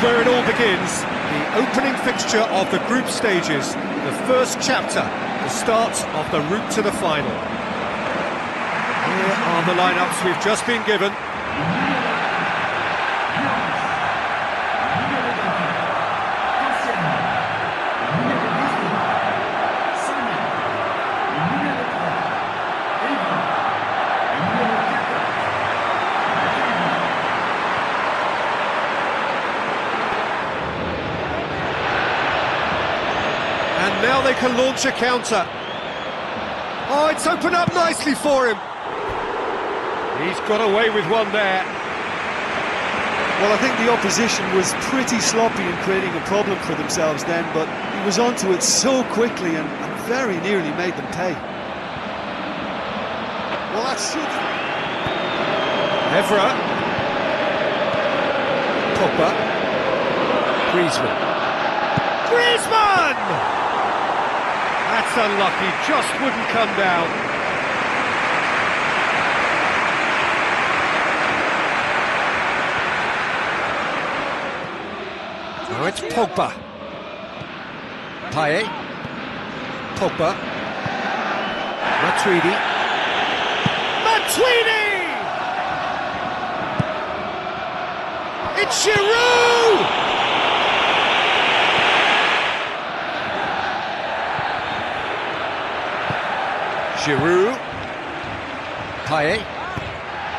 where it all begins, the opening fixture of the group stages, the first chapter, the start of the route to the final. Here are the lineups we've just been given. And now they can launch a counter. Oh, it's opened up nicely for him. He's got away with one there. Well, I think the opposition was pretty sloppy in creating a problem for themselves then, but he was onto it so quickly and very nearly made them pay. Well, that's should. Evra. Pogba. Griezmann! That's unlucky, just wouldn't come down. Now it's Pogba. Payet. Pogba. Matuidi. It's Giroud! Giroud. Payet.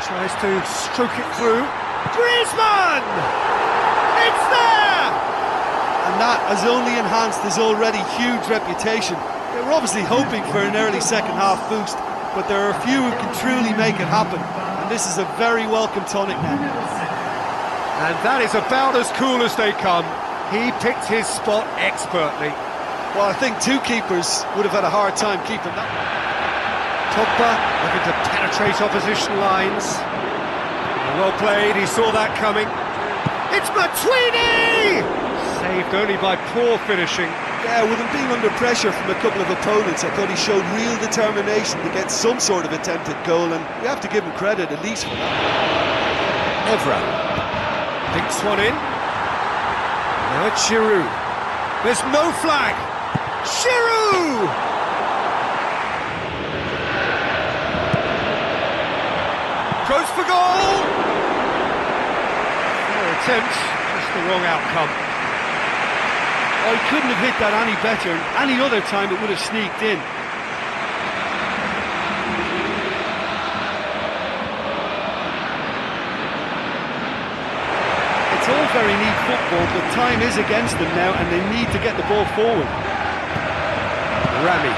Tries to stroke it through. Griezmann! It's there! And that has only enhanced his already huge reputation. They were obviously hoping for an early second half boost, but there are a few who can truly make it happen. And this is a very welcome tonic now. And that is about as cool as they come. He picked his spot expertly. Well, I think two keepers would have had a hard time keeping that one. Pogba looking to penetrate opposition lines. Well played, he saw that coming. It's Matuidi! Saved only by poor finishing. Yeah, with him being under pressure from a couple of opponents, I thought he showed real determination to get some sort of attempted goal, and we have to give him credit at least for that. Evra dinks one in. Now it's Giroud. There's no flag. Giroud! Goes for goal! Fair attempt, just the wrong outcome. Oh, he couldn't have hit that any better, and any other time it would have sneaked in. It's all very neat football, but time is against them now, and they need to get the ball forward. Rami.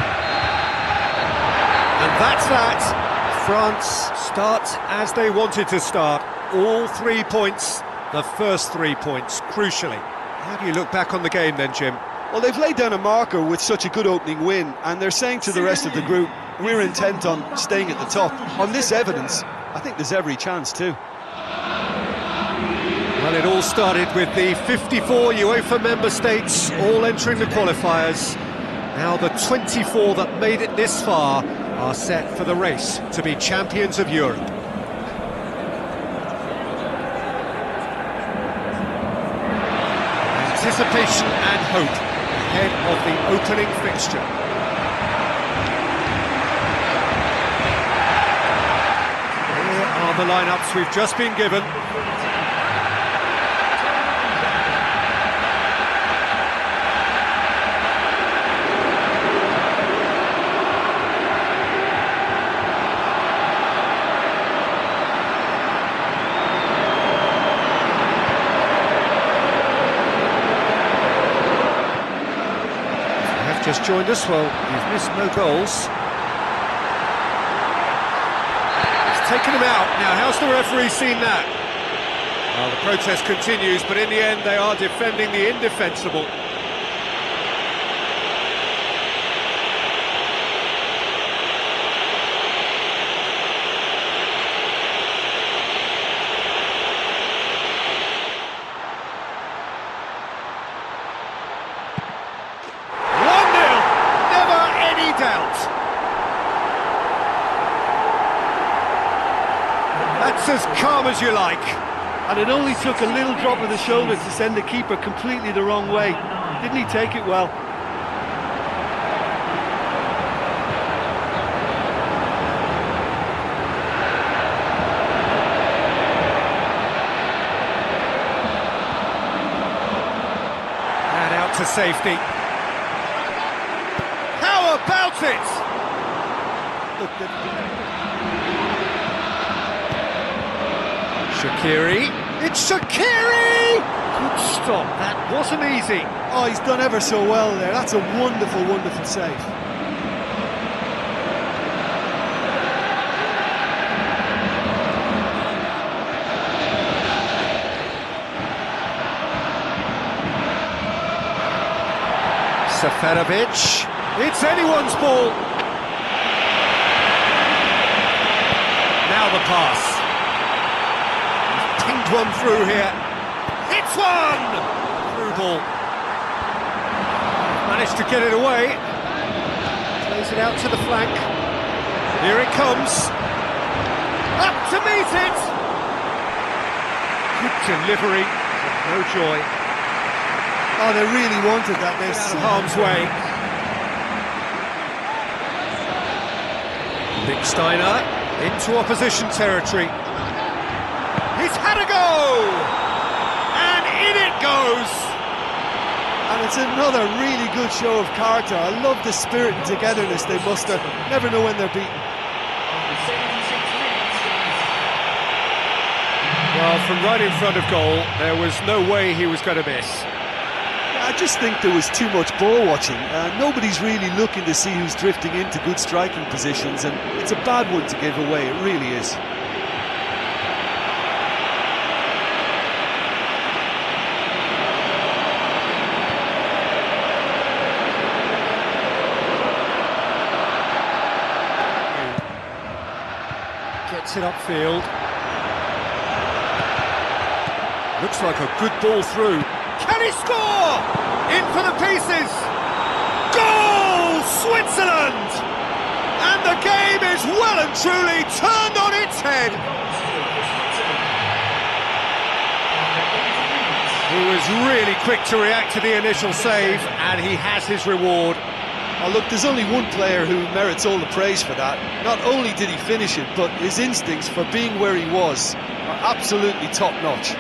And that's that. France start as they wanted to start. All 3 points, the first 3 points, crucially. How do you look back on the game then, Jim? Well, they've laid down a marker with such a good opening win, and they're saying to the rest of the group, we're intent on staying at the top. On this evidence, I think there's every chance too. Well, it all started with the 54 UEFA member states all entering the qualifiers. Now the 24 that made it this far are set for the race to be champions of Europe. Anticipation and hope ahead of the opening fixture. Here are the lineups we've just been given. Just joined us, well, you've missed no goals. He's taken him out. Now, how's the referee seen that? Well, the protest continues, but in the end, they are defending the indefensible. That's as calm as you like. And it only took a little drop of the shoulder to send the keeper completely the wrong way. Didn't he take it well? And out to safety. How about it? Look, Shaqiri. It's Shaqiri! Good stop. That wasn't easy. oh, he's done ever so well there. That's a wonderful, wonderful save. Seferovic. It's anyone's ball. Now the pass. He's pinged one through here. It's one! Through ball. Managed to get it away. Plays it out to the flank. Here it comes. Up to meet it! Good delivery, but no joy. Oh, they really wanted that. They're Out of harm's way. Nick Steiner into opposition territory. He's had a go! And in it goes! And it's another really good show of character. I love the spirit and togetherness they muster. Never know when they're beaten. Well, from right in front of goal, there was no way he was going to miss. I just think there was too much ball watching. Nobody's really looking to see who's drifting into good striking positions, and it's a bad one to give away, it really is. Gets it upfield. Looks like a good ball through. Can he score? In for the pieces! Goal! Switzerland! And the game is well and truly turned on its head. He was really quick to react to the initial save, and he has his reward. Oh, look, there's only one player who merits all the praise for that. Not only did he finish it, but his instincts for being where he was are absolutely top-notch.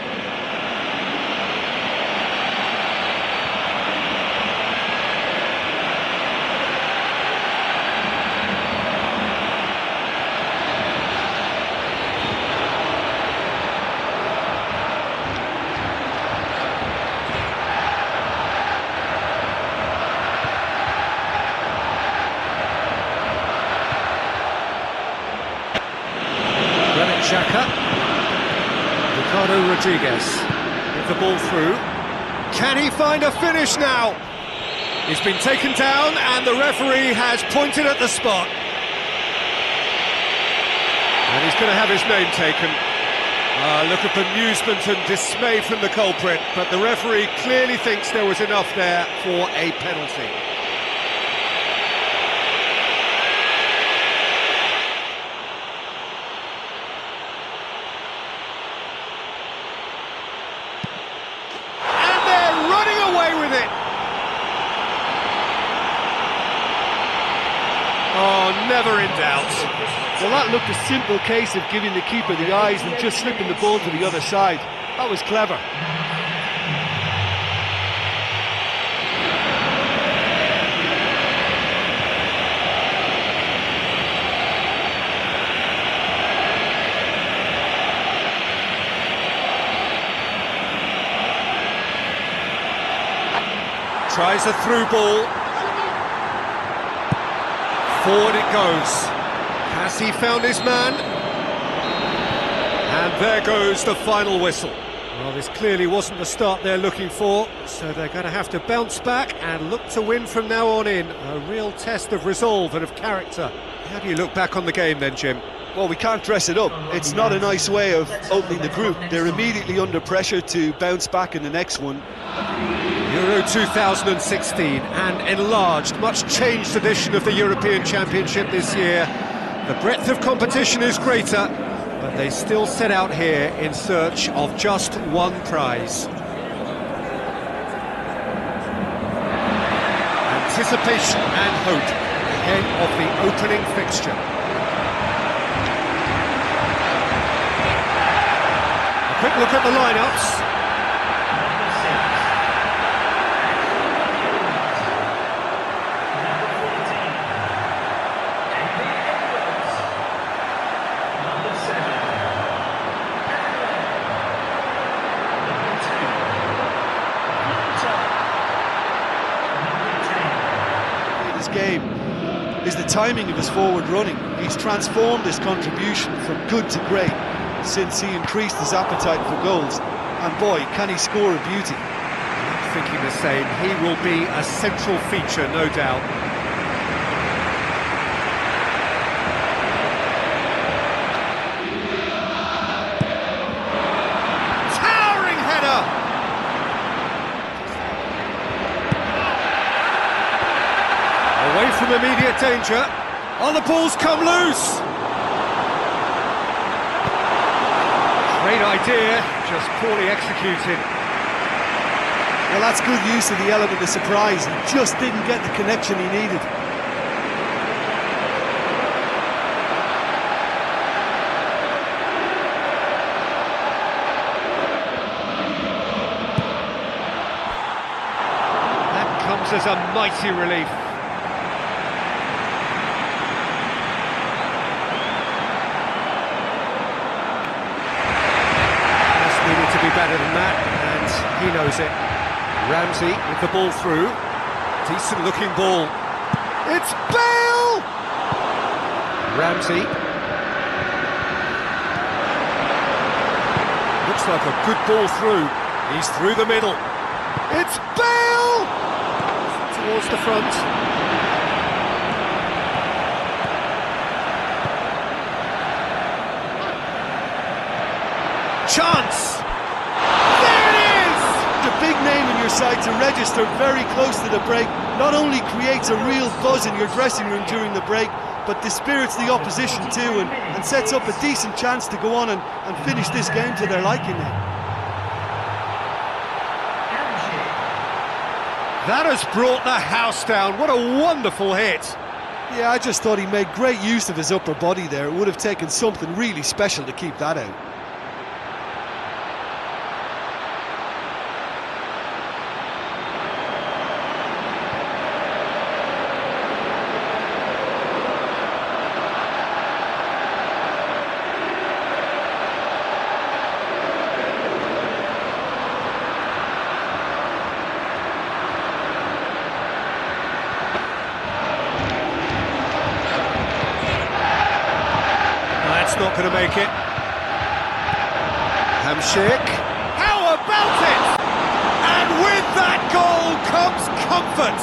Xhaka. Ricardo Rodriguez with the ball through. Can he find a finish now? He's been taken down and the referee has pointed at the spot. And he's going to have his name taken. Look at bemusement and dismay from the culprit, but the referee clearly thinks there was enough there for a penalty. Oh, never in doubt. Well, that looked a simple case of giving the keeper the eyes and just slipping the ball to the other side. That was clever. Tries a through ball. Forward it goes. Has he found his man? And there goes the final whistle. Well, this clearly wasn't the start they're looking for, so they're going to have to bounce back and look to win from now on in. A real test of resolve and of character. How do you look back on the game then, Jim? Well, we can't dress it up. It's not a nice way of opening the group. They're immediately under pressure to bounce back in the next one. Euro 2016, an enlarged, much changed edition of the European Championship this year. The breadth of competition is greater, but they still set out here in search of just one prize. Anticipation and hope ahead of the opening fixture. A quick look at the lineups. Game is the timing of his forward running. He's transformed his contribution from good to great since he increased his appetite for goals, and boy, can he score a beauty. I'm thinking the same. He will be a central feature, no doubt. Towering header! Away from immediate danger. Oh, the ball's come loose! Great idea, just poorly executed. Well, that's good use of the element of surprise. He just didn't get the connection he needed. That comes as a mighty relief. To be better than that, and he knows it. Ramsey with the ball through. Decent looking ball. It's Bale! Ramsey. Looks like a good ball through. He's through the middle. It's Bale! Towards the front. Chance! Big name in your side to register very close to the break not only creates a real buzz in your dressing room during the break, but dispirits the opposition too, and sets up a decent chance to go on and finish this game to their liking now. That has brought the house down. What a wonderful hit. Yeah, I just thought he made great use of his upper body there. It would have taken something really special to keep that out. Not going to make it. Hamšík. How about it? And with that goal comes comfort.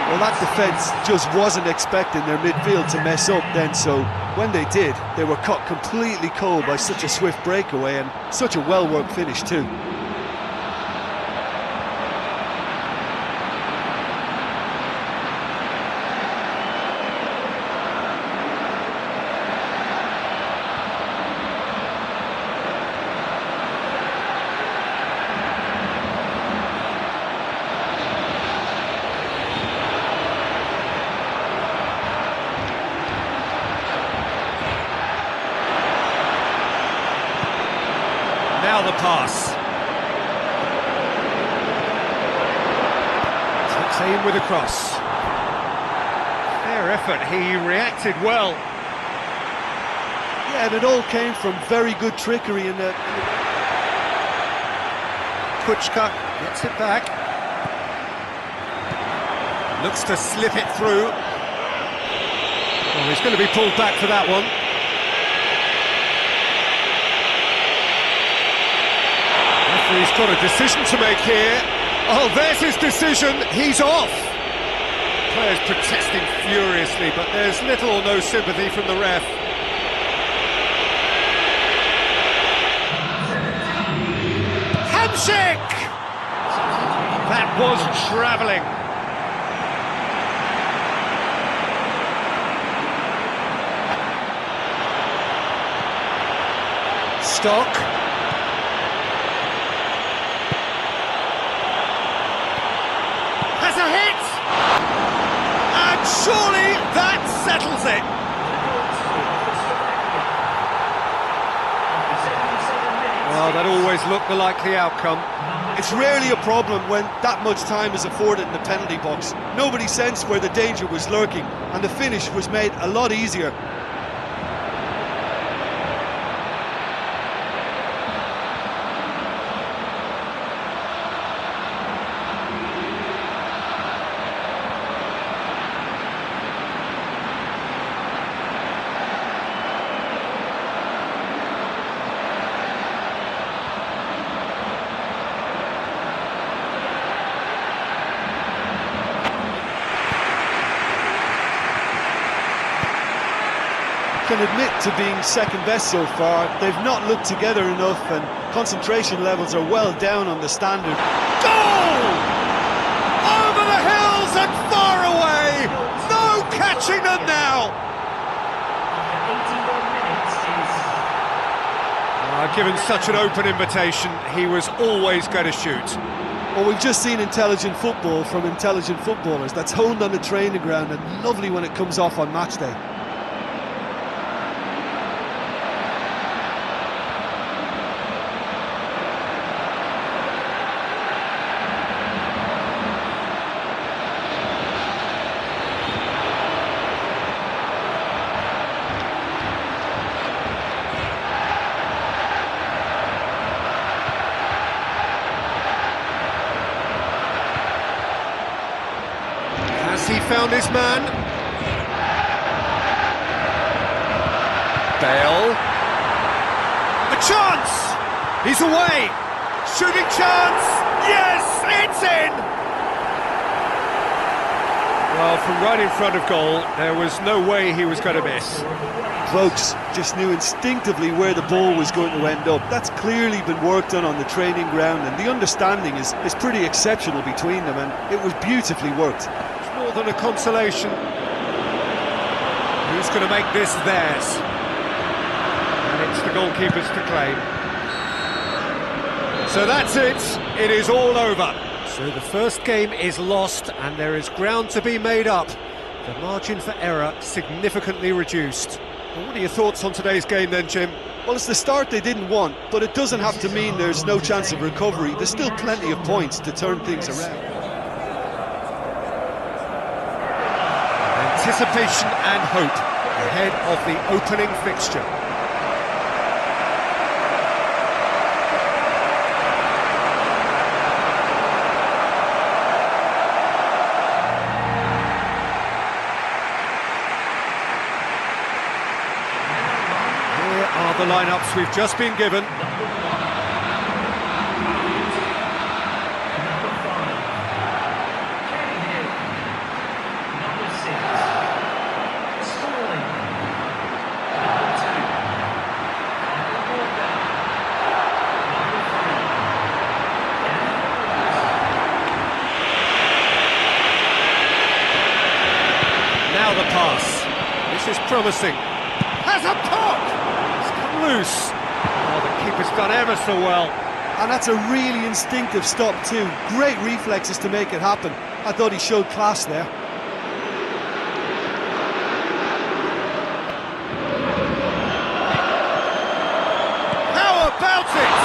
Well, that defence just wasn't expecting their midfield to mess up then, so when they did, they were caught completely cold by such a swift breakaway and such a well-worked finish too. Now the pass. Takes aim with a cross. Fair effort, he reacted well. Yeah, and it all came from very good trickery in the... Kuchka gets it back. Looks to slip it through. Oh, he's going to be pulled back for that one. He's got a decision to make here. Oh, there's his decision. He's off. Players protesting furiously, but there's little or no sympathy from the ref. Hamšík! That was travelling. Stock. Has a hit! And surely that settles it. Well, that always looked the likely outcome. It's rarely a problem when that much time is afforded in the penalty box. Nobody sensed where the danger was lurking, and the finish was made a lot easier. Can admit to being second best so far. They've not looked together enough, and concentration levels are well down on the standard. Goal! Over the hills and far away! No catching them now! Given such an open invitation, he was always going to shoot. Well, we've just seen intelligent football from intelligent footballers. That's honed on the training ground and lovely when it comes off on match day. He found his man. Bale. A chance! He's away! Shooting chance! Yes, it's in! Well, from right in front of goal, there was no way he was going to miss. Folks just knew instinctively where the ball was going to end up. That's clearly been worked on the training ground, and the understanding is pretty exceptional between them, and it was beautifully worked. More than a consolation. Who's going to make this theirs? And it's the goalkeepers to claim. So that's it. It is all over. So the first game is lost and there is ground to be made up. The margin for error significantly reduced. Well, what are your thoughts on today's game then, Jim? Well, it's the start they didn't want, but it doesn't have to mean there's no chance of recovery. There's still plenty of points to turn things around. Anticipation and hope ahead of the opening fixture. Here are the lineups we've just been given. Now the pass. This is promising. Has a pop! It's come loose. Oh, the keeper's done ever so well. And that's a really instinctive stop too. Great reflexes to make it happen. I thought he showed class there. How about it?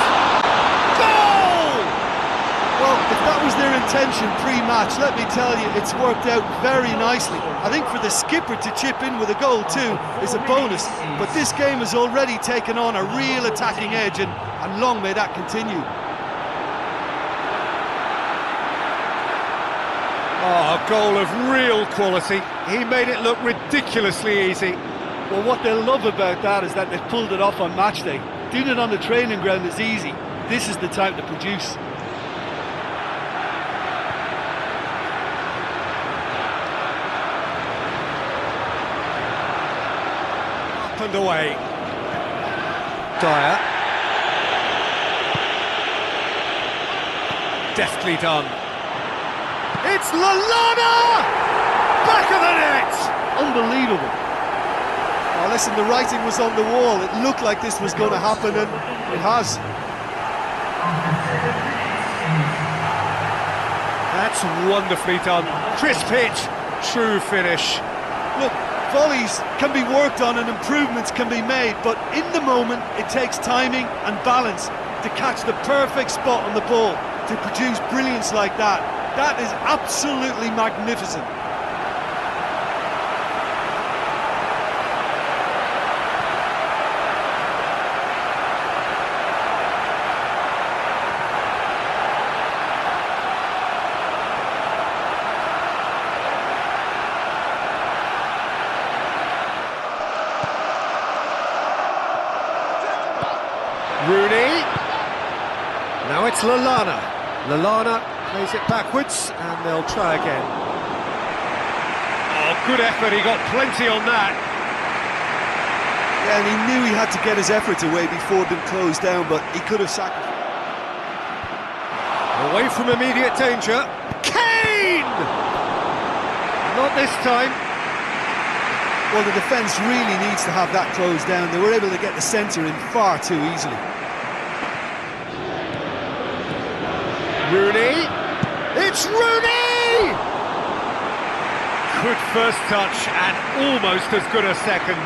Goal! Well, if that was their intention pre-match, let me tell you, it's worked out very nicely. I think for the skipper to chip in with a goal too is a bonus, but this game has already taken on a real attacking edge, and long may that continue. Oh, a goal of real quality. He made it look ridiculously easy. Well, what they'll love about that is that they've pulled it off on match day. Doing it on the training ground is easy. This is the time to produce. And away. Dyer. Deftly done. It's Lallana! Back of the net! Unbelievable. Well, listen, the writing was on the wall. It looked like this was going to happen, and it has. That's wonderfully done. Crisp hit, true finish. Look, volleys can be worked on and improvements can be made, but in the moment it takes timing and balance to catch the perfect spot on the ball to produce brilliance like that. That is absolutely magnificent. Rooney. Now it's Lallana. Lallana plays it backwards, and they'll try again. Oh, good effort, he got plenty on that. Yeah, and he knew he had to get his efforts away before being closed down, but he could have sacrificed. Away from immediate danger. Kane! Not this time. Well, the defence really needs to have that closed down. They were able to get the centre in far too easily. Rooney. It's Rooney! Good first touch and almost as good a second.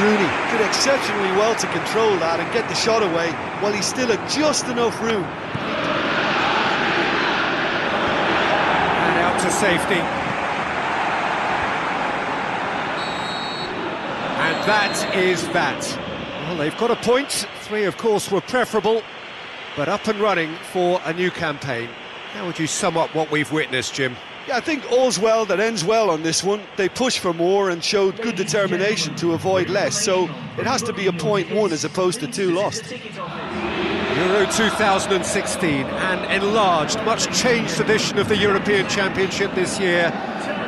Rooney did exceptionally well to control that and get the shot away while he still had just enough room. And out to safety. And that is that. Well, they've got a point. 3, of course, were preferable, but up and running for a new campaign. How would you sum up what we've witnessed, Jim? Yeah, I think all's well that ends well on this one. They pushed for more and showed good determination to avoid less, so it has to be a point won as opposed to 2 lost. Euro 2016, an enlarged, much changed edition of the European Championship this year.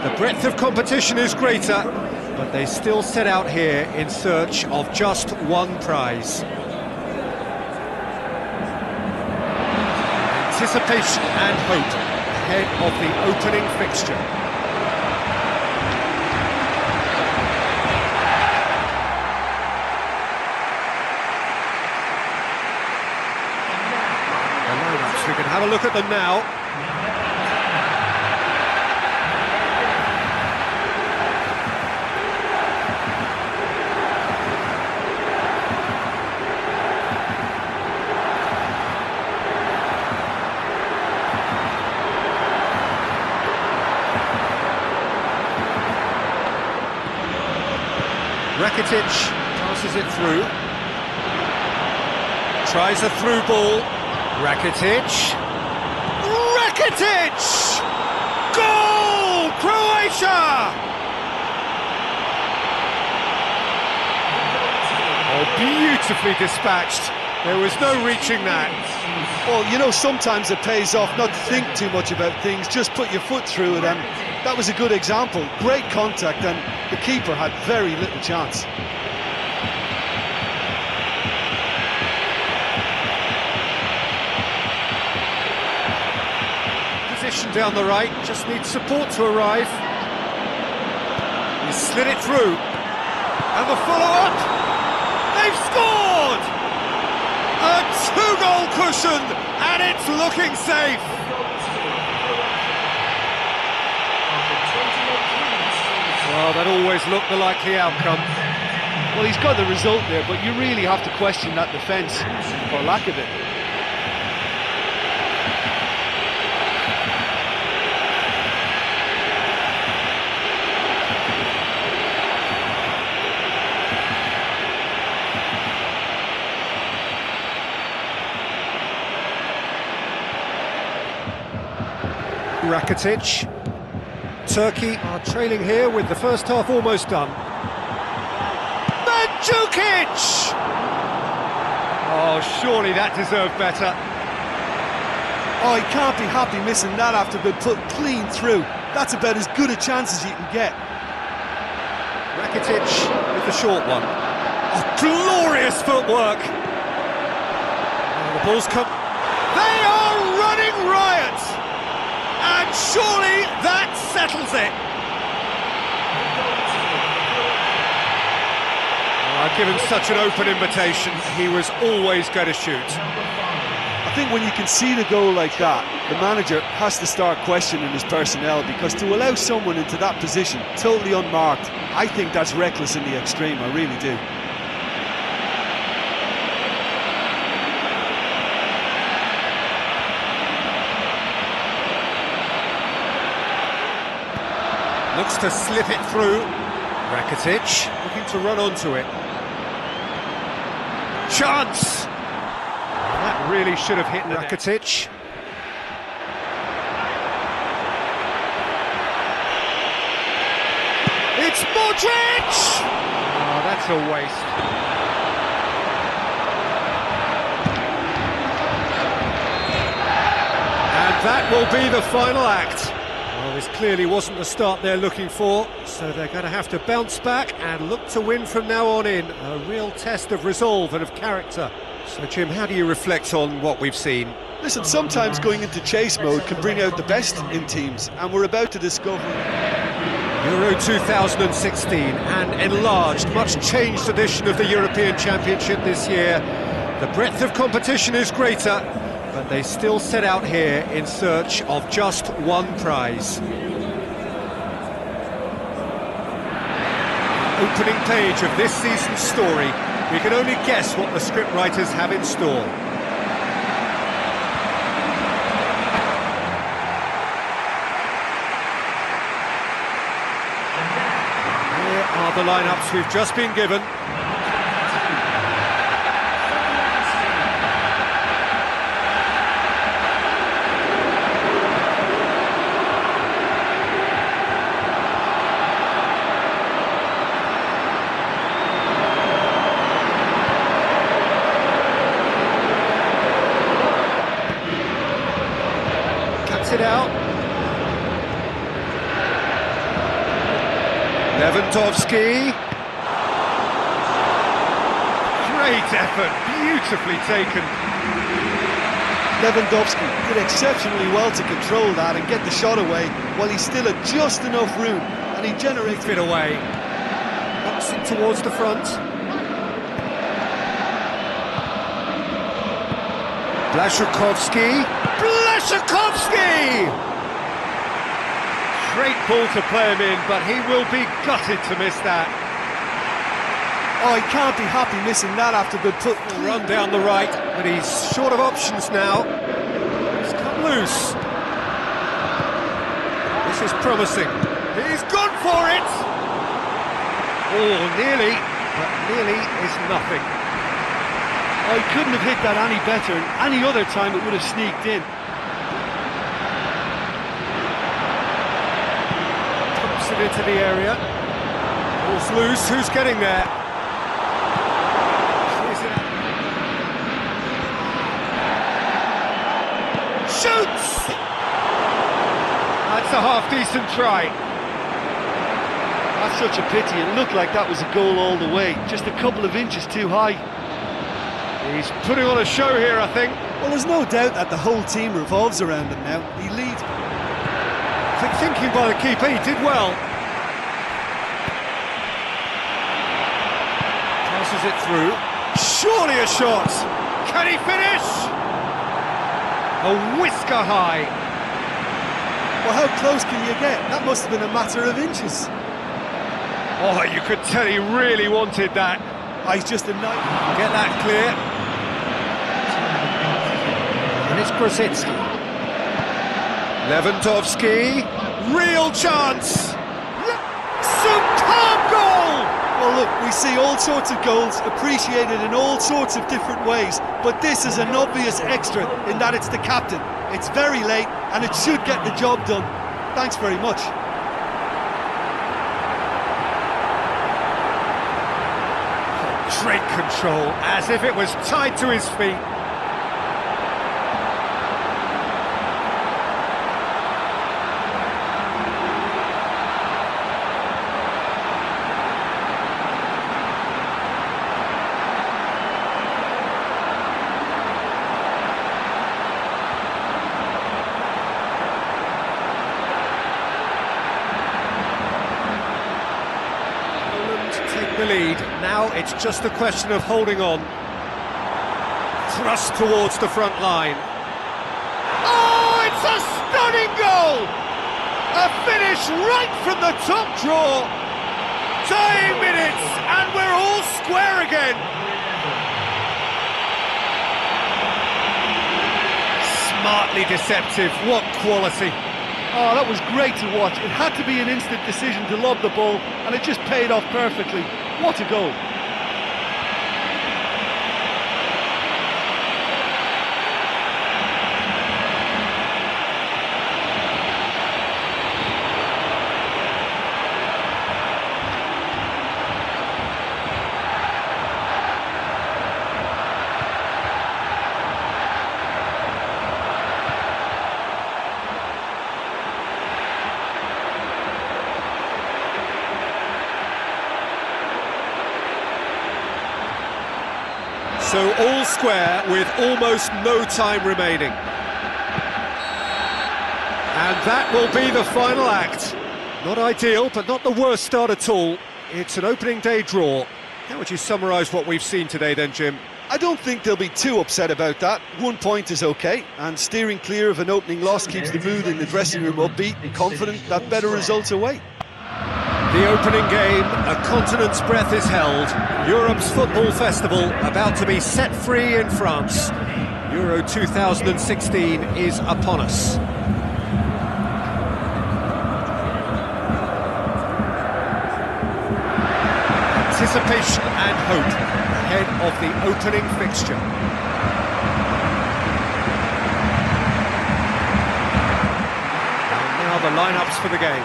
The breadth of competition is greater, but they still set out here in search of just one prize. Anticipation and hope ahead of the opening fixture. The lineups, we can have a look at them now. Rakitic passes it through. Tries a through ball. Rakitic. Rakitic! Goal! Croatia! Oh, beautifully dispatched. There was no reaching that. Well, you know, sometimes it pays off not to think too much about things, just put your foot through it, and that was a good example. Great contact, and the keeper had very little chance. Position down the right, just needs support to arrive. He slid it through. And the follow-up! They've scored! A 2-goal cushion, and it's looking safe. Well, that always looked the likely outcome. Well, he's got the result there, but you really have to question that defence for lack of it. Rakitic. Turkey are trailing here with the first half almost done. Mandzukic! Oh, surely that deserved better. Oh, he can't be happy missing that after being put clean through. That's about as good a chance as you can get. Rakitic with the short one. Oh, glorious footwork! Oh, the ball's come. They are running riot! And surely that settles it. given such an open invitation, he was always going to shoot. I think when you concede a goal like that, the manager has to start questioning his personnel, because to allow someone into that position, totally unmarked, I think that's reckless in the extreme, I really do. Looks to slip it through. Rakitic looking to run onto it. Chance! That really should have hit Rakitic. It's Modric! Oh, that's a waste. And that will be the final act. Well, this clearly wasn't the start they're looking for, so they're going to have to bounce back and look to win from now on in. A real test of resolve and of character. So, Jim, how do you reflect on what we've seen? Listen, sometimes going into chase mode can bring out the best in teams, and we're about to discover... Euro 2016, an enlarged, much changed edition of the European Championship this year. The breadth of competition is greater, but they still set out here in search of just one prize. Opening page of this season's story, we can only guess what the scriptwriters have in store. Here are the lineups we've just been given. It out. Lewandowski. Great effort, beautifully taken. Lewandowski did exceptionally well to control that and get the shot away while he still had just enough room, and he generated it away. Knocks it towards the front. Blaszczykowski. Great ball to play him in, but he will be gutted to miss that. Oh, he can't be happy missing that after the put. Run down the right, but he's short of options now. He's come loose. This is promising. He's gone for it! Oh, nearly, but nearly is nothing. Oh, he couldn't have hit that any better, and any other time it would have sneaked in. Pumps it into the area. Ball's loose, who's getting there? Shoots! That's a half-decent try. That's such a pity. It looked like that was a goal all the way, just a couple of inches too high. He's putting on a show here, I think. Well, there's no doubt that the whole team revolves around him now. He leads. Quick thinking by the keeper, he did well. Passes it through. Surely a shot. Can he finish? A whisker high. Well, how close can you get? That must have been a matter of inches. Oh, you could tell he really wanted that. Oh, he's just a night. Get that clear. And it's Krasitsky. Lewandowski. Real chance. Superb goal! Well, look, we see all sorts of goals appreciated in all sorts of different ways, but this is an obvious extra in that it's the captain. It's very late, and it should get the job done. Thanks very much. Great control, as if it was tied to his feet. Take the lead. Now it's just a question of holding on. Thrust towards the front line. Oh, it's a stunning goal! A finish right from the top draw. Dying minutes, and we're all square again. Smartly deceptive, what quality. Oh, that was great to watch. It had to be an instant decision to lob the ball, and it just paid off perfectly. What a goal. So all square with almost no time remaining. And that will be the final act. Not ideal, but not the worst start at all. It's an opening day draw. How would you summarise what we've seen today then, Jim? I don't think they'll be too upset about that. 1 point is okay, and steering clear of an opening loss keeps the mood in the dressing room upbeat and confident that better results await. The opening game, a continent's breath is held. Europe's football festival about to be set free in France. Euro 2016 is upon us. Anticipation and hope ahead of the opening fixture. And now the lineups for the game.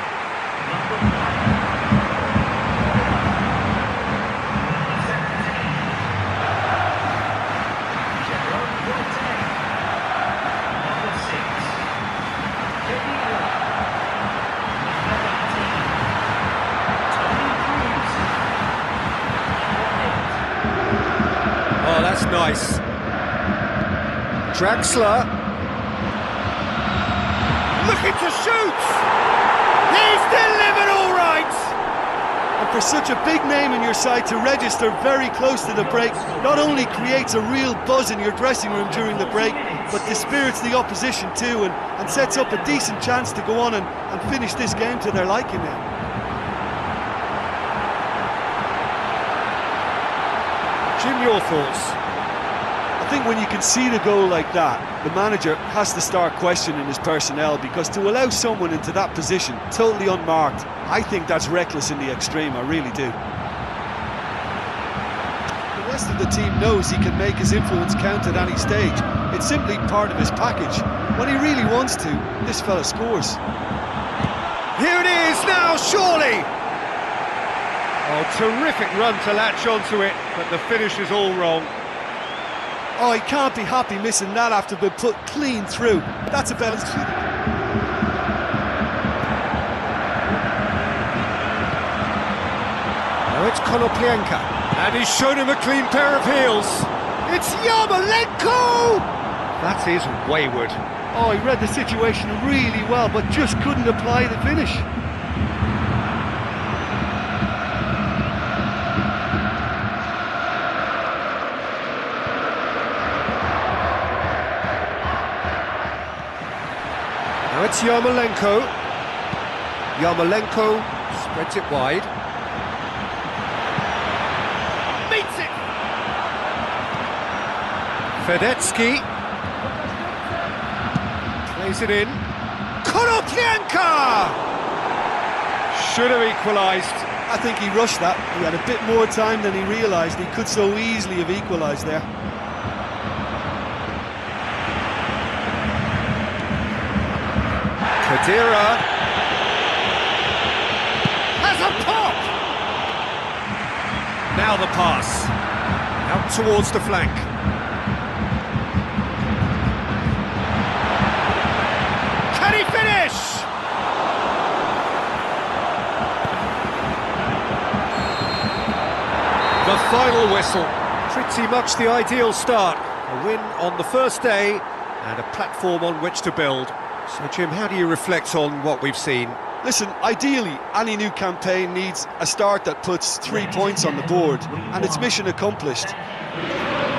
Oh, that's nice. Draxler. Looking to shoot! He's delivered all right! And for such a big name in your side to register very close to the break, not only creates a real buzz in your dressing room during the break, but dispirits the opposition too, and sets up a decent chance to go on and finish this game to their liking now. Jim, your thoughts? I think when you can see the goal like that, the manager has to start questioning his personnel, because to allow someone into that position, totally unmarked, I think that's reckless in the extreme, I really do. The rest of the team knows he can make his influence count at any stage. It's simply part of his package. When he really wants to, this fella scores. Here it is now, surely! Oh, terrific run to latch onto it, but the finish is all wrong. Oh, he can't be happy missing that after being put clean through. That's about as clean. Oh, it's Konoplyanka. And he's shown him a clean pair of heels. It's Yarmolenko! That is wayward. Oh, he read the situation really well, but just couldn't apply the finish. Now it's Yarmolenko. Yarmolenko spreads it wide. Beats it! Fedetsky. Plays it in. Konoplyanka! Should have equalised. I think he rushed that. He had a bit more time than he realised. He could so easily have equalised there. Kadira has a pop! Now the pass. Out towards the flank. Can he finish? The final whistle. Pretty much the ideal start. A win on the first day and a platform on which to build. So, Jim, how do you reflect on what we've seen? Listen, ideally, any new campaign needs a start that puts 3 points on the board, and it's mission accomplished.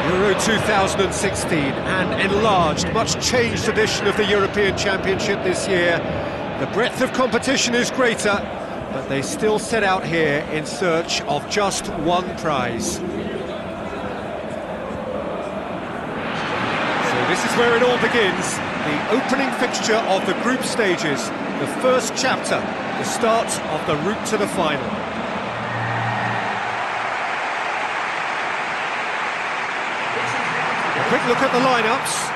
Euro 2016, an enlarged, much changed edition of the European Championship this year. The breadth of competition is greater, but they still set out here in search of just one prize. So this is where it all begins, the opening fixture of the group stages, the first chapter, the start of the route to the final. A quick look at the lineups.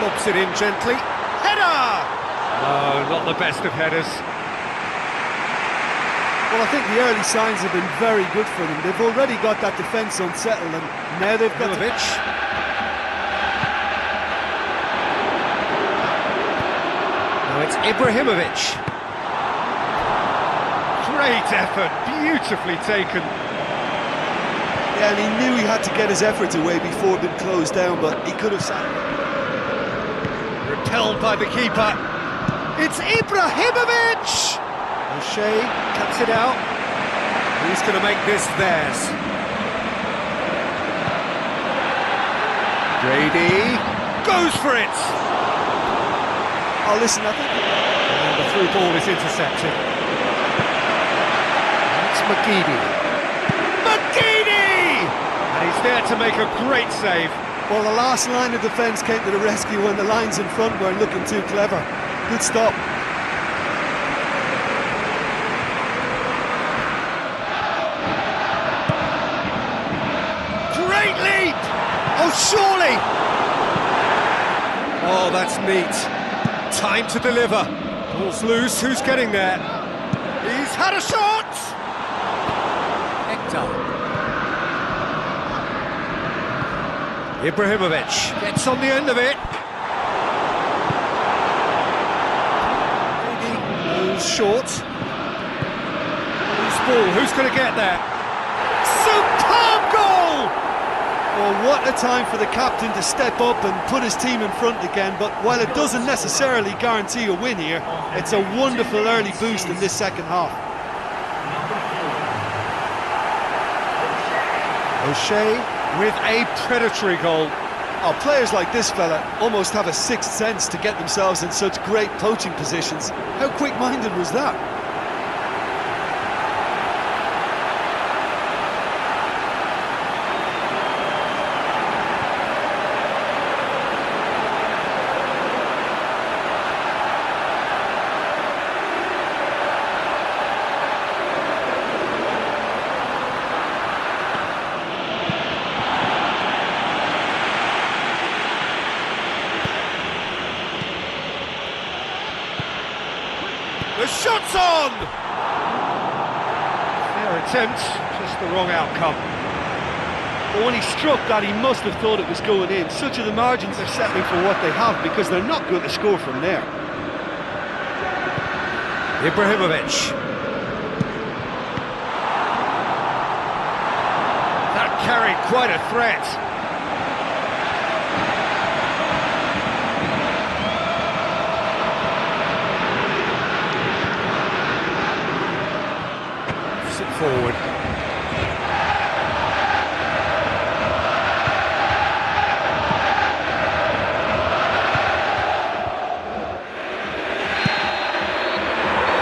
Lobs it in gently. Header! No, not the best of headers. Well, I think the early signs have been very good for them. They've already got that defence unsettled, and now they've got Now it's Ibrahimovic. Great effort, beautifully taken. Yeah, and he knew he had to get his efforts away before being closed down, but he could have sat. Repelled by the keeper. It's Ibrahimovic! O'Shea cuts it out. Who's going to make this theirs? Grady goes for it! Oh, listen, I think... And the through ball is intercepted. It's McGeady. And he's there to make a great save. Well, the last line of defence came to the rescue when the lines in front weren't looking too clever. Good stop. Great leap! Oh, surely! Oh, that's neat. Time to deliver. Ball's loose, who's getting there? He's had a shot! Hector. Ibrahimovic gets on the end of it. Goes short. Loose ball, who's going to get there? Superb goal! Well, what a time for the captain to step up and put his team in front again, but while it doesn't necessarily guarantee a win here, it's a wonderful early boost in this second half. O'Shea with a predatory goal. Oh, players like this fella almost have a sixth sense to get themselves in such great poaching positions. How quick-minded was that? The shot's on! Fair attempt, just the wrong outcome. But when he struck that, he must have thought it was going in. Such are the margins they're settling for what they have, because they're not going to score from there. Ibrahimovic. That carried quite a threat. Forward.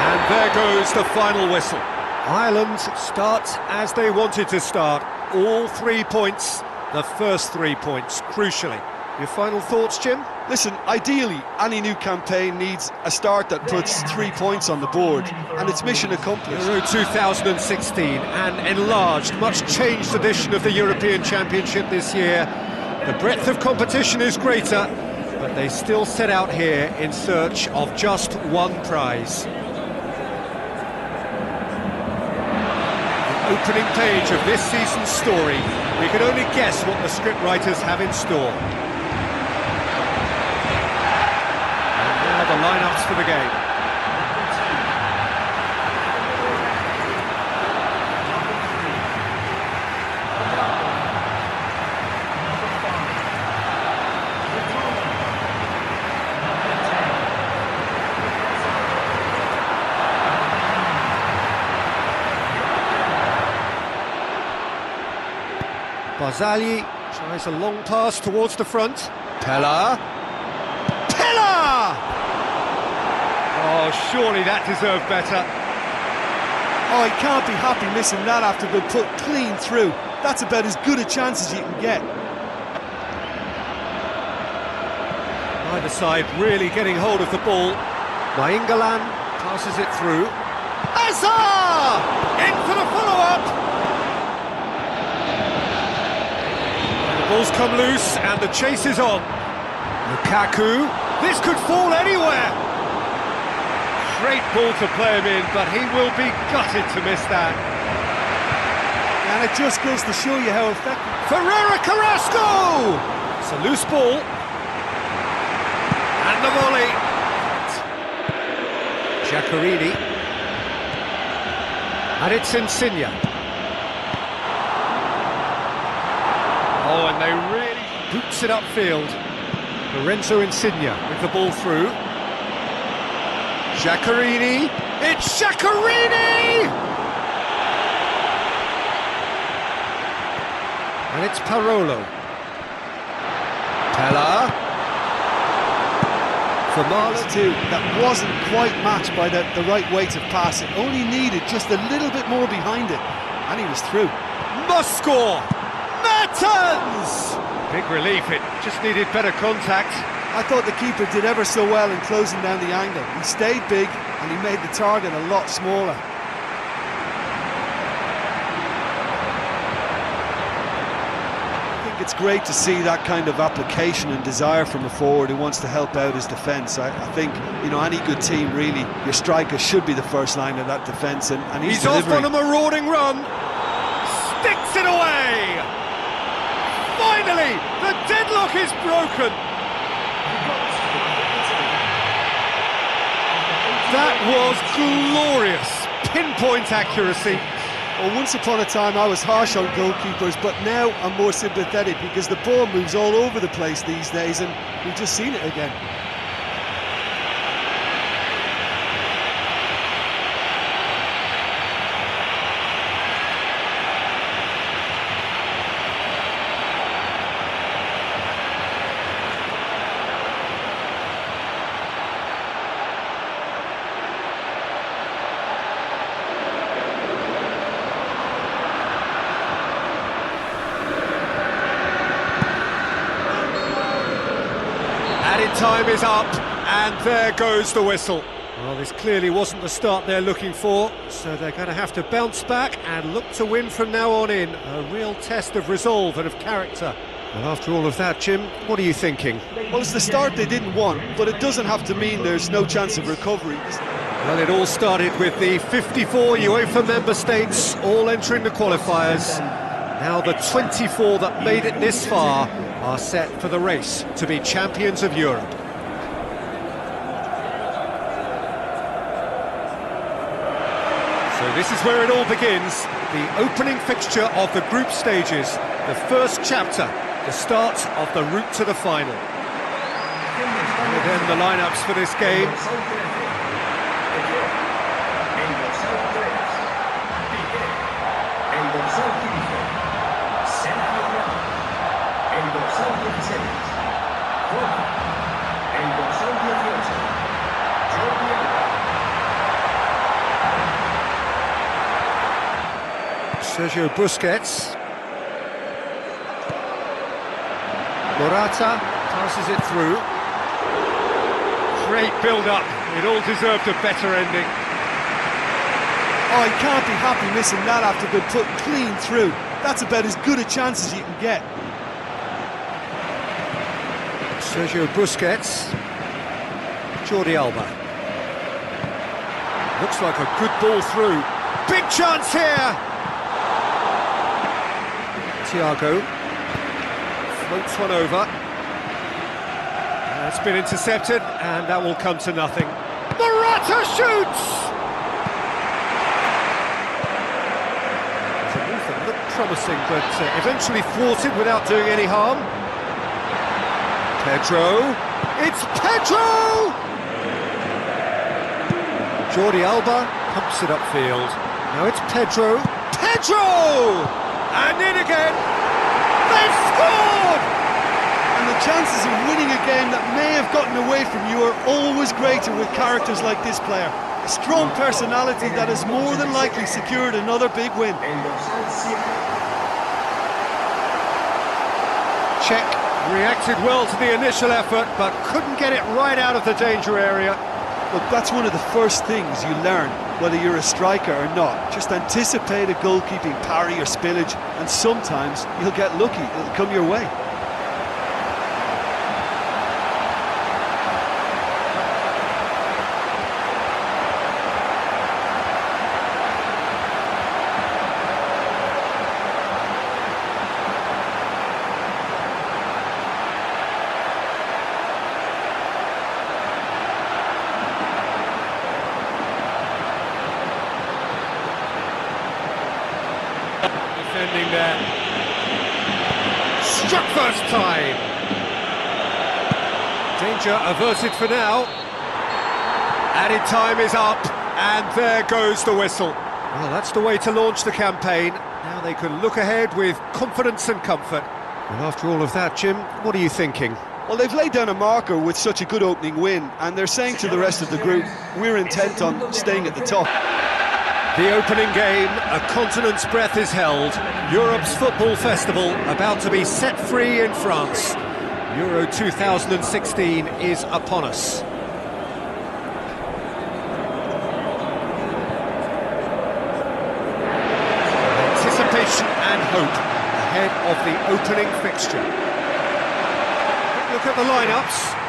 And there goes the final whistle. Ireland start as they wanted to start. All 3 points, the first 3 points, crucially. Your final thoughts, Jim? Listen, ideally, any new campaign needs a start that puts 3 points on the board, and it's mission accomplished. Euro 2016, an enlarged, much changed edition of the European Championship this year. The breadth of competition is greater, but they still set out here in search of just one prize. opening page of this season's story, we can only guess what the scriptwriters have in store. And now the lineups for the game. Barzagli tries a long pass towards the front. Pella! Oh, surely that deserved better. Oh, he can't be happy missing that after being put clean through. That's about as good a chance as you can get. Either side really getting hold of the ball. Nainggolan passes it through. Azar! In for the follow-up! Ball's come loose and the chase is on. Lukaku, this could fall anywhere. Great ball to play him in, but he will be gutted to miss that. And it just goes to show you how effective. Ferreira Carrasco! It's a loose ball. And the volley. Giaccherini. And it's Insigne. Oh, and they really boots it upfield. Lorenzo Insigne with the ball through. Giaccherini. It's Giaccherini! And it's Parolo. Pella. For Marlon. Too, that wasn't quite matched by the right weight of pass. It only needed just a little bit more behind it. And he was through. Must score! Mertens! Big relief, it just needed better contact. I thought the keeper did ever so well in closing down the angle. He stayed big and he made the target a lot smaller. I think it's great to see that kind of application and desire from a forward who wants to help out his defence. I think, you know, any good team really, your striker should be the first line of that defence, and he's off on a marauding run. Sticks it away! Finally, the deadlock is broken. That was glorious, pinpoint accuracy. Well, once upon a time I was harsh on goalkeepers, but now I'm more sympathetic because the ball moves all over the place these days, and we've just seen it again. Added time is up, and there goes the whistle. Well, this clearly wasn't the start they're looking for, so they're going to have to bounce back and look to win from now on in. A real test of resolve and of character. Well, after all of that, Jim, what are you thinking? Well, it's the start they didn't want, but it doesn't have to mean there's no chance of recovery. Well, it all started with the 54 UEFA member states all entering the qualifiers. Now the 24 that made it this far are set for the race to be champions of Europe. So this is where it all begins, the opening fixture of the group stages, the first chapter, the start of the route to the final. And then the lineups for this game. Sergio Busquets. Morata passes it through. Great build-up. It all deserved a better ending. Oh, he can't be happy missing that after being put clean through. That's about as good a chance as you can get. Sergio Busquets. Jordi Alba. Looks like a good ball through. Big chance here! Thiago floats one over. It's been intercepted, and that will come to nothing. Morata shoots! The move that looked promising, but eventually thwarted without doing any harm. Pedro! It's Pedro! Jordi Alba pumps it upfield. Now it's Pedro. Pedro! And in again! They've scored! And the chances of winning a game that may have gotten away from you are always greater with characters like this player. A strong personality that has more than likely secured another big win. Czech reacted well to the initial effort, but couldn't get it right out of the danger area. Look, that's one of the first things you learn, whether you're a striker or not. Just anticipate a goalkeeping parry or spillage, and sometimes you'll get lucky, it'll come your way. Defending there. Struck first time. Danger averted for now. Added time is up, and there goes the whistle. Well, that's the way to launch the campaign. Now they can look ahead with confidence and comfort. Well, after all of that, Jim, what are you thinking? Well, they've laid down a marker with such a good opening win, and they're saying to the rest of the group, we're intent on staying at the top. The opening game, a continent's breath is held. Europe's football festival about to be set free in France. Euro 2016 is upon us. Anticipation and hope ahead of the opening fixture. Look at the lineups.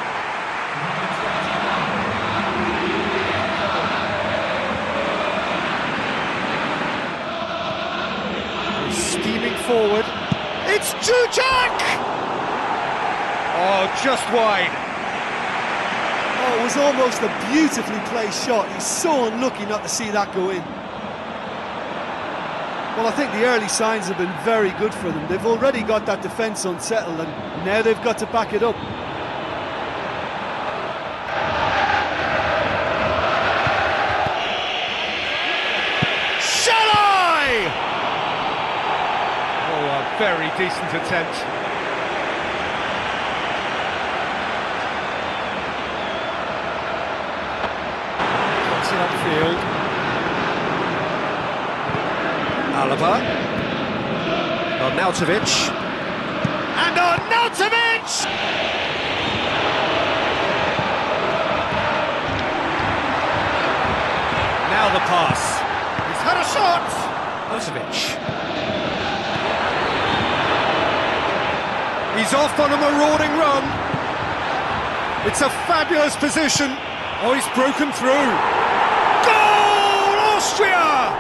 Steaming forward, it's Czech! Oh, just wide. Oh, it was almost a beautifully placed shot. He's so unlucky not to see that go in. Well, I think the early signs have been very good for them. They've already got that defence unsettled, and now they've got to back it up. Very decent attempt. Puts it upfield. Alaba. Arnautovic. And Arnautovic! Now the pass. He's had a shot! Arnautovic. He's off on a marauding run. It's a fabulous position. Oh, he's broken through. Goal, Austria!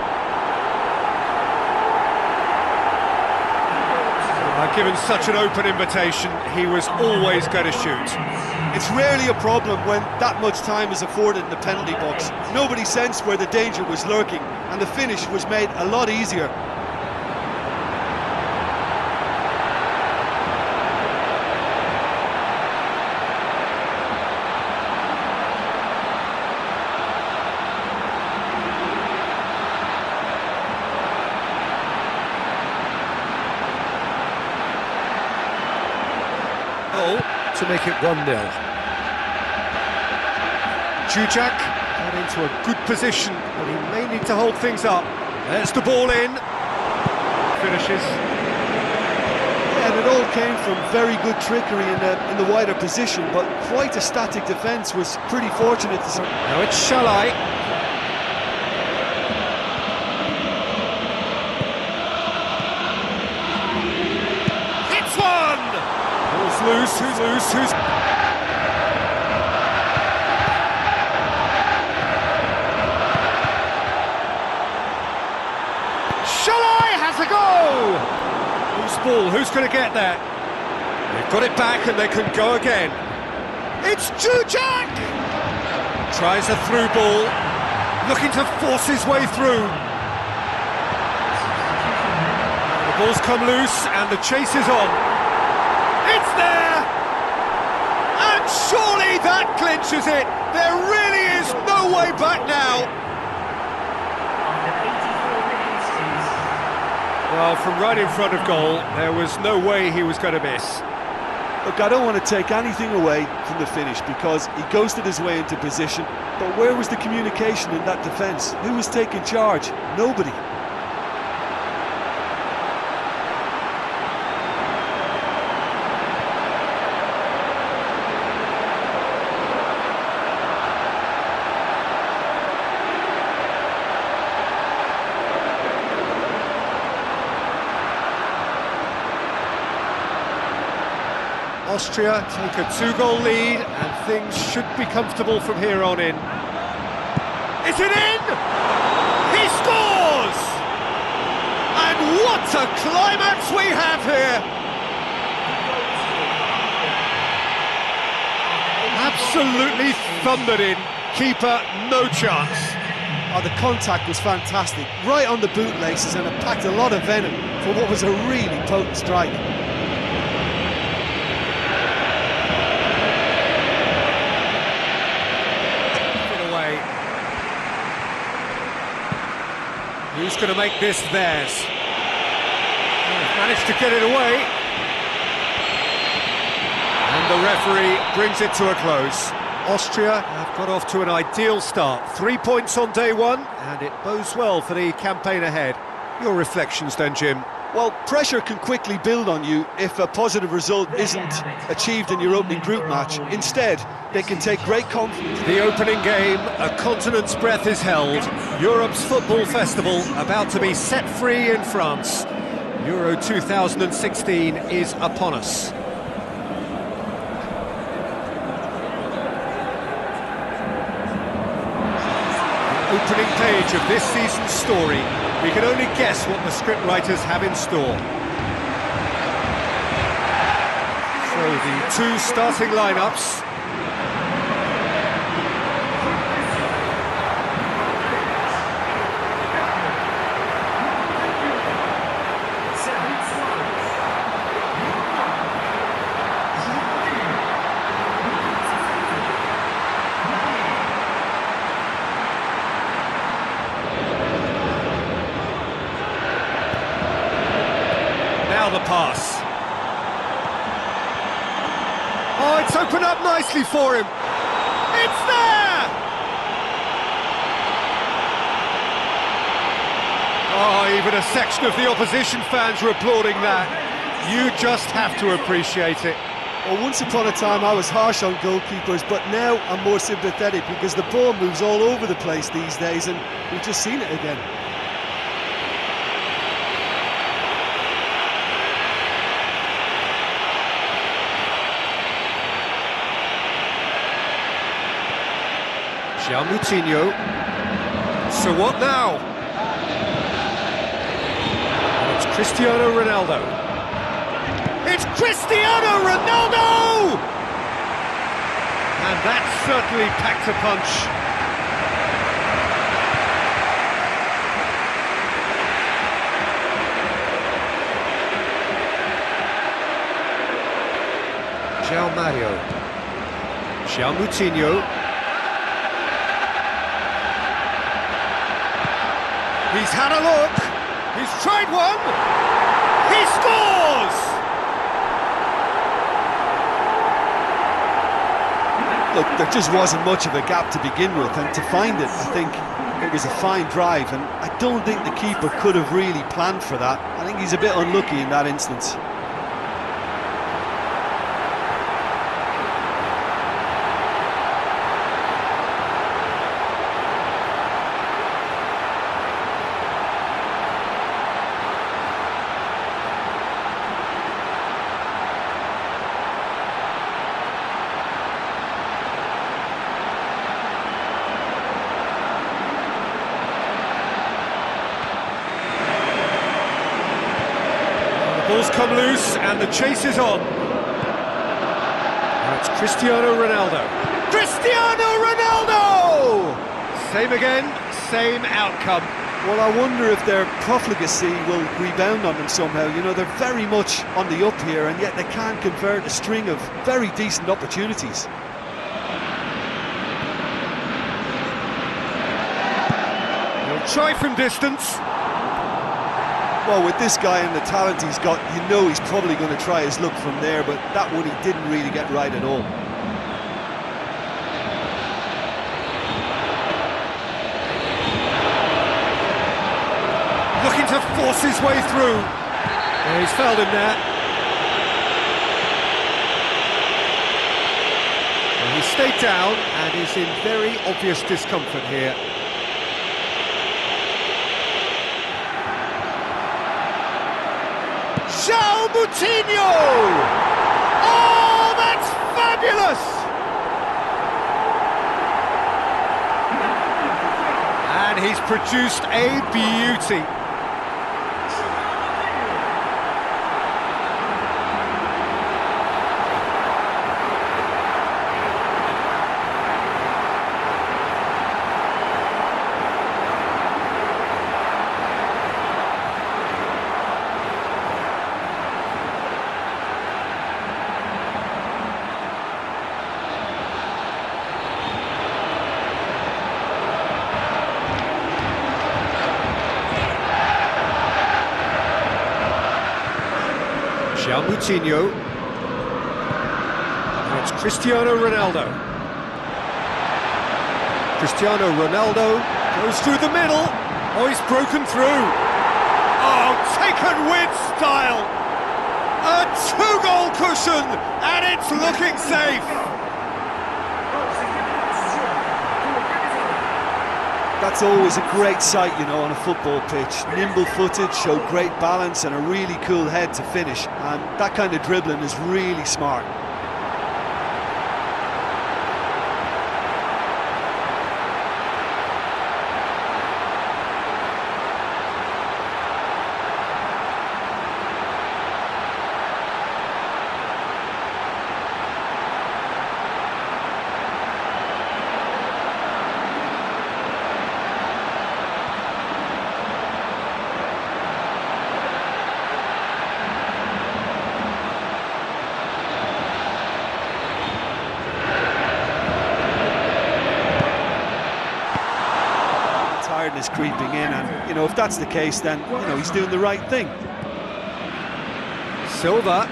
Given such an open invitation, he was always going to shoot. It's rarely a problem when that much time is afforded in the penalty box. Nobody sensed where the danger was lurking, and the finish was made a lot easier. To make it 1-0. Czech got into a good position, but he may need to hold things up. There's the ball in. Finishes. Yeah, and it all came from very good trickery in the wider position, but quite a static defence was pretty fortunate to start. Now it's Shalai. Hits one! Who's loose? Shalai has a go! Loose ball, who's going to get there? They've got it back and they can go again. It's Jujak! Tries a through ball, looking to force his way through. The ball's come loose and the chase is on. It's there! And surely that clinches it! There really is no way back now! Well, from right in front of goal, there was no way he was going to miss. Look, I don't want to take anything away from the finish because he ghosted his way into position, but where was the communication in that defence? Who was taking charge? Nobody. Austria take a two-goal lead and things should be comfortable from here on in. Is it in? He scores! And what a climax we have here! Absolutely thundered in. Keeper, no chance. Oh, the contact was fantastic, right on the bootlaces, and it packed a lot of venom for what was a really potent strike. Who's going to make this theirs? They've managed to get it away. And the referee brings it to a close. Austria have got off to an ideal start. 3 points on day one, and it bodes well for the campaign ahead. Your reflections then, Jim? Well, pressure can quickly build on you if a positive result isn't achieved in your opening group match. Instead, they can take great confidence. The opening game, a continent's breath is held. Europe's football festival about to be set free in France. Euro 2016 is upon us. The opening page of this season's story. We can only guess what the scriptwriters have in store. So the two starting lineups. Now the pass. Oh, it's opened up nicely for him. It's there! Oh, even a section of the opposition fans were applauding that. You just have to appreciate it. Well, once upon a time I was harsh on goalkeepers, but now I'm more sympathetic because the ball moves all over the place these days, and we've just seen it again. Moutinho. So what now? And it's Cristiano Ronaldo. It's Cristiano Ronaldo! And that certainly packed a punch. João Mario. João Moutinho. He's had a look, he's tried one, he scores! Look, there just wasn't much of a gap to begin with, and to find it, I think it was a fine drive, and I don't think the keeper could have really planned for that. I think he's a bit unlucky in that instance. ball's come loose and the chase is on. Now it's Cristiano Ronaldo. Cristiano Ronaldo! Same again, same outcome. Well, I wonder if their profligacy will rebound on them somehow. You know, they're very much on the up here, and yet they can't convert a string of very decent opportunities. He'll try from distance. Well, with this guy and the talent he's got, you know he's probably going to try his luck from there, but that one he didn't really get right at all. Looking to force his way through. Yeah, he's fouled him there. Well, he stayed down and is in very obvious discomfort here. Moutinho! Oh, that's fabulous! And he's produced a beauty. Moutinho. Now it's Cristiano Ronaldo. Cristiano Ronaldo goes through the middle. Oh, he's broken through. Oh, taken with style. A two-goal cushion, and it's looking safe. That's always a great sight, you know, on a football pitch. Nimble-footed, showed great balance and a really cool head to finish. And that kind of dribbling is really smart. Tiredness creeping in, and you know, if that's the case, then you know he's doing the right thing. Silva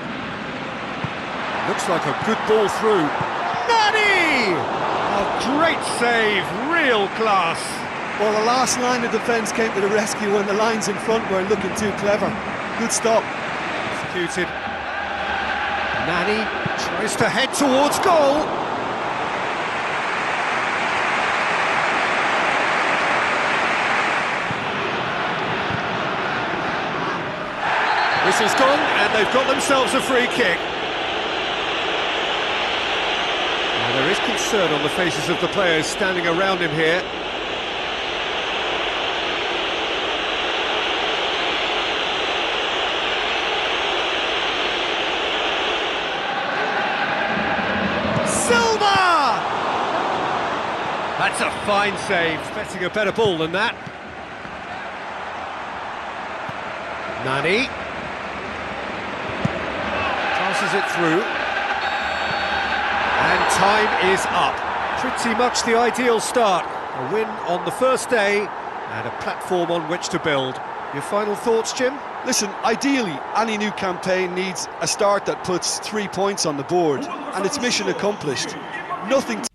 looks like a good ball through. Nani! Oh, great save, real class. Well, the last line of defence came to the rescue when the lines in front weren't looking too clever. Good stop. Executed. Nani tries to head towards goal. Whistle's gone, and they've got themselves a free kick. Now, there is concern on the faces of the players standing around him here. Silva! That's a fine save, expecting a better ball than that. Nani. Passes it through, and time is up. Pretty much the ideal start. A win on the first day and a platform on which to build. Your final thoughts, Jim? Listen, ideally any new campaign needs a start that puts 3 points on the board, and it's mission accomplished. Nothing